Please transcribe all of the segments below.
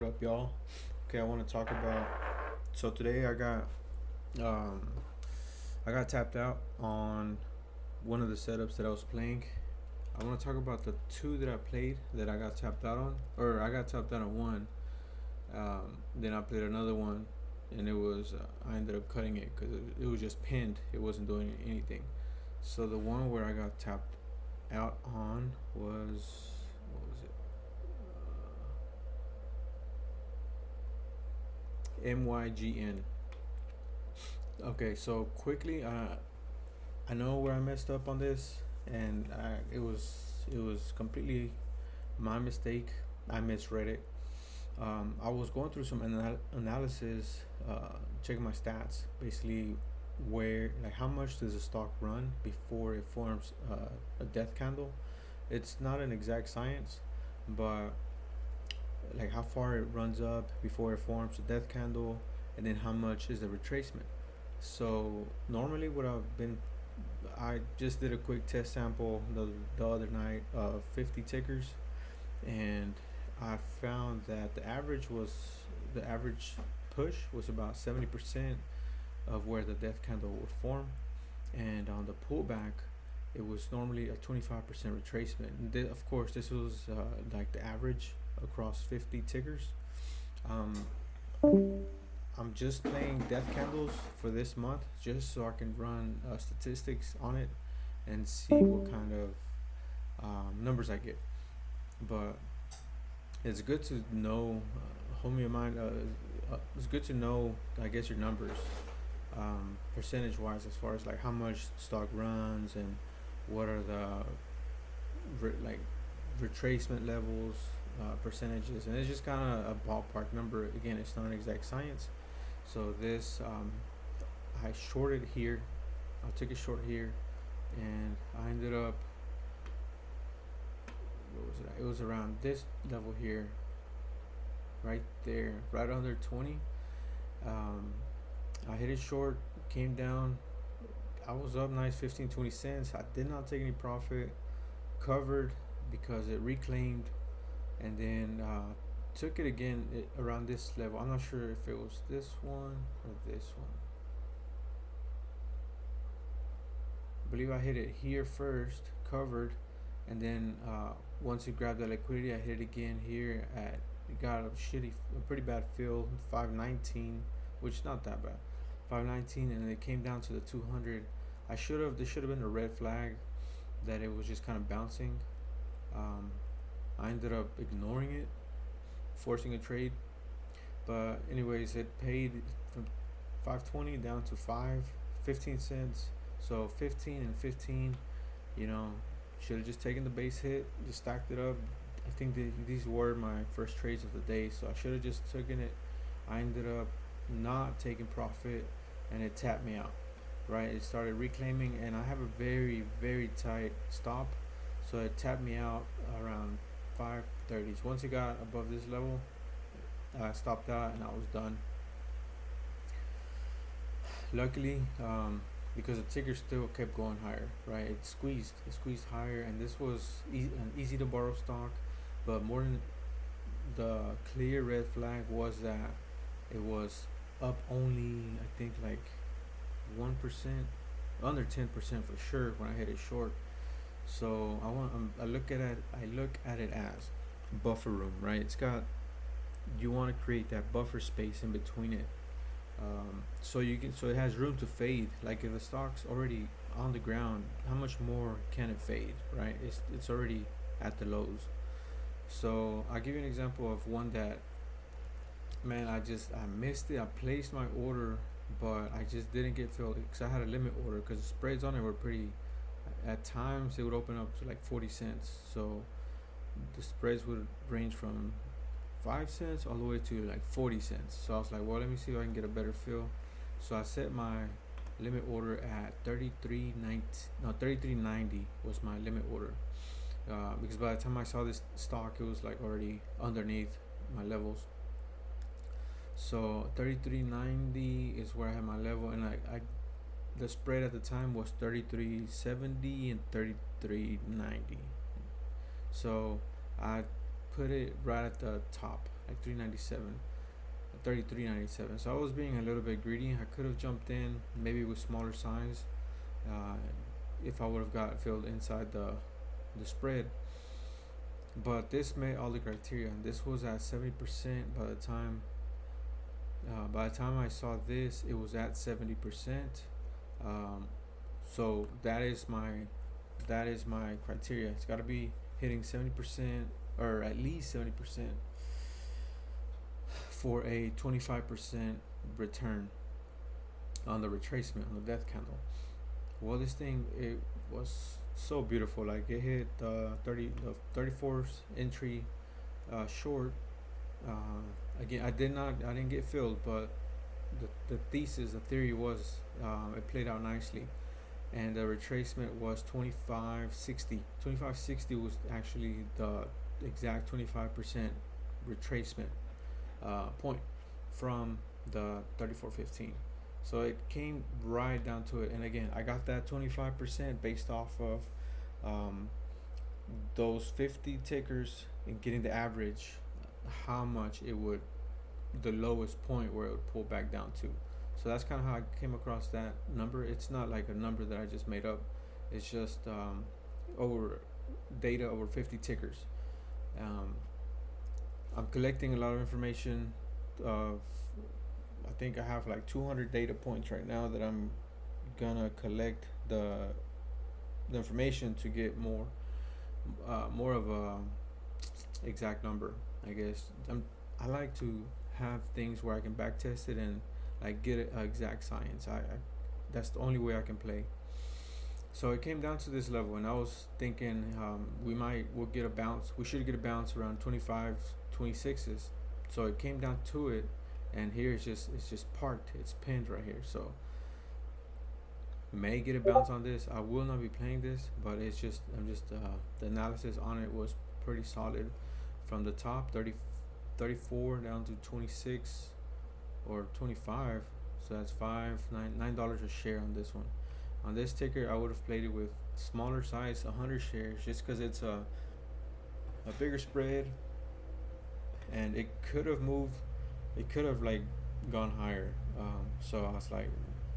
What up, y'all? Okay, I want to talk about. So today um, I got tapped out on one of the setups that I was playing. I want to talk about the two that I played that I got tapped out on, or I got tapped out on one. Then I played another one, and I ended up cutting it because it was just pinned. It wasn't doing anything. So the one where I got tapped out on was what was it? MYGN. Okay, so quickly, I know where I messed up on this, and it was completely my mistake. I misread it. I was going through some analysis, checking my stats, basically where like how much does a stock run before it forms a death candle. It's not an exact science, but like how far it runs up before it forms a death candle, and then how much is the retracement. So normally, I just did a quick test sample the other night of 50 tickers, and I found that the average push was about 70% of where the death candle would form, and on the pullback, it was normally a 25% retracement. And of course, this was like the average across 50 tickers. Um, I'm just playing death candles for this month just so I can run statistics on it and see what kind of numbers I get. But it's good to know, homie of mine, it's good to know, I guess, your numbers, percentage wise, as far as like how much stock runs and what are the like retracement levels, percentages, and it's just kind of a ballpark number. Again, it's not an exact science. So I shorted here. I took a short here, and I ended up. What was it? It was around this level here, right there, right under 20. Um, I hit it short, came down. I was up nice 15, 20 cents. I did not take any profit. Covered because it reclaimed, and then took it again around this level. I'm not sure if it was this one or this one. I believe I hit it here first, covered, and then once it grabbed that liquidity, I hit it again here at it got a pretty bad fill, 519, which is not that bad, 519, and it came down to the 200. This should have been a red flag that it was just kind of bouncing. Um, I ended up ignoring it, forcing a trade. But anyways, it paid from 520 down to 15 cents. So 15 and 15, you know, should have just taken the base hit, just stacked it up. I think these were my first trades of the day, so I should have just taken it. I ended up not taking profit, and it tapped me out. Right, it started reclaiming, and I have a very very tight stop, so it tapped me out around 530s. Once it got above this level, I stopped out and I was done. Luckily, because the ticker still kept going higher, right? It squeezed higher, and this was an easy to borrow stock. But more than the clear red flag was that it was up only, I think, like 1%, under 10% for sure when I hit it short. So I look at it as buffer room, right? You want to create that buffer space in between it, so it has room to fade. Like if the stock's already on the ground, how much more can it fade, right? It's already at the lows. So I'll give you an example of one that, man, I missed it. I placed my order, but I just didn't get filled because I had a limit order because the spreads on it were pretty. At times it would open up to like 40 cents. So the spreads would range from 5 cents all the way to like 40 cents. So I was like, well, let me see if I can get a better feel. So I set my limit order at 33.90. No, 33.90 was my limit order. Because by the time I saw this stock, it was like already underneath my levels. So 33.90 is where I had my level, and the spread at the time was 33.70 and 33.90. So I put it right at the top like 397, 33.97. So I was being a little bit greedy. I could have jumped in maybe with smaller size, uh, if I would have got filled inside the spread. But this met all the criteria. This was at 70% by the time. By the time I saw this, it was at 70%. Um, so that is my criteria. It's got to be hitting 70% or at least 70% for a 25% return on the retracement on the death candle. Well, this thing, it was so beautiful. Like it hit the 34th entry short. Again, I didn't get filled, but the theory was, it played out nicely, and the retracement was 2560. 2560 was actually the exact 25% retracement point from the 3415. So it came right down to it. And again, I got that 25% based off of um, those 50 tickers and getting the average, how much it would, the lowest point where it would pull back down to. So that's kind of how I came across that number. It's not like a number that I just made up. It's just over data over 50 tickers. Um, I'm collecting a lot of information. I think I have like 200 data points right now that I'm gonna collect the information to get more of a exact number. I guess I like to have things where I can back test it and like get a exact science. I That's the only way I can play. So it came down to this level, and I was thinking we'll get a bounce. We should get a bounce around 25, 26s. So it came down to it, and here it's just parked. It's pinned right here. So may get a bounce on this. I will not be playing this, but the analysis on it was pretty solid. From the top 34 down to 26 or 25, so that's $9 a share on this one. On this ticker, I would have played it with smaller size, 100 shares, just because it's a bigger spread, and it could have moved. It could have like gone higher. So I was like,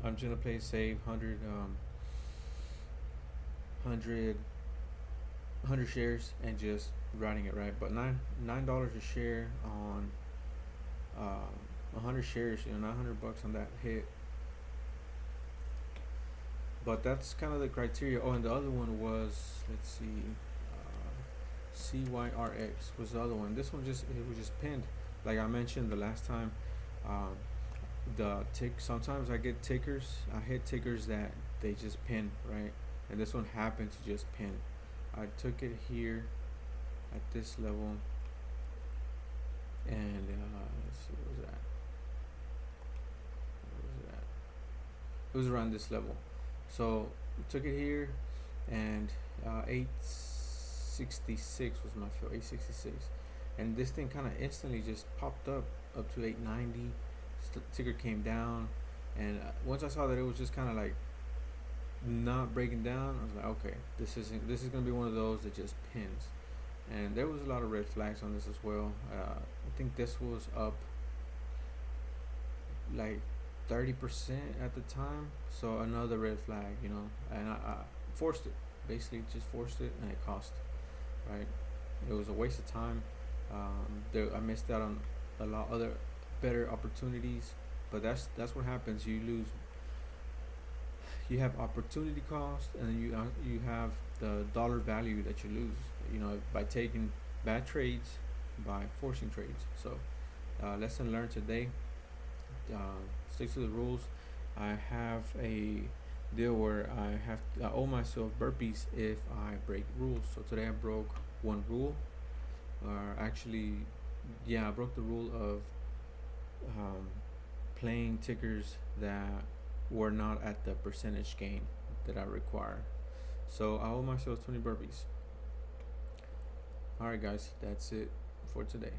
I'm just gonna play safe, 100 shares, and just riding it right. But $9 a share on 100 shares, $900 on that hit. But that's kind of the criteria. Oh, and the other one was, let's see, CYRX was the other one. This one it was just pinned, like I mentioned the last time. Um, Sometimes I get tickers. I hit tickers that they just pin, right, and this one happened to just pin. I took it here at this level, and let's see, what was that? It was around this level. So took it here, and 866 was my fill, 866, and this thing kind of instantly just popped up to 890. Ticker came down, and once I saw that it was just kind of like not breaking down, I was like, okay, this is gonna be one of those that just pins. And there was a lot of red flags on this as well. I think this was up like 30% at the time, so another red flag, and I forced it, basically just forced it, and it cost, right? It was a waste of time. I missed out on a lot other better opportunities, but that's what happens. You have opportunity cost, and then you have the dollar value that you lose, by taking bad trades, by forcing trades. So lesson learned today. Stick to the rules. I have a deal where I owe myself burpees if I break rules. So today I broke one rule, or actually, I broke the rule of playing tickers that were not at the percentage gain that I require. So I owe myself 20 burpees. Alright guys, that's it for today.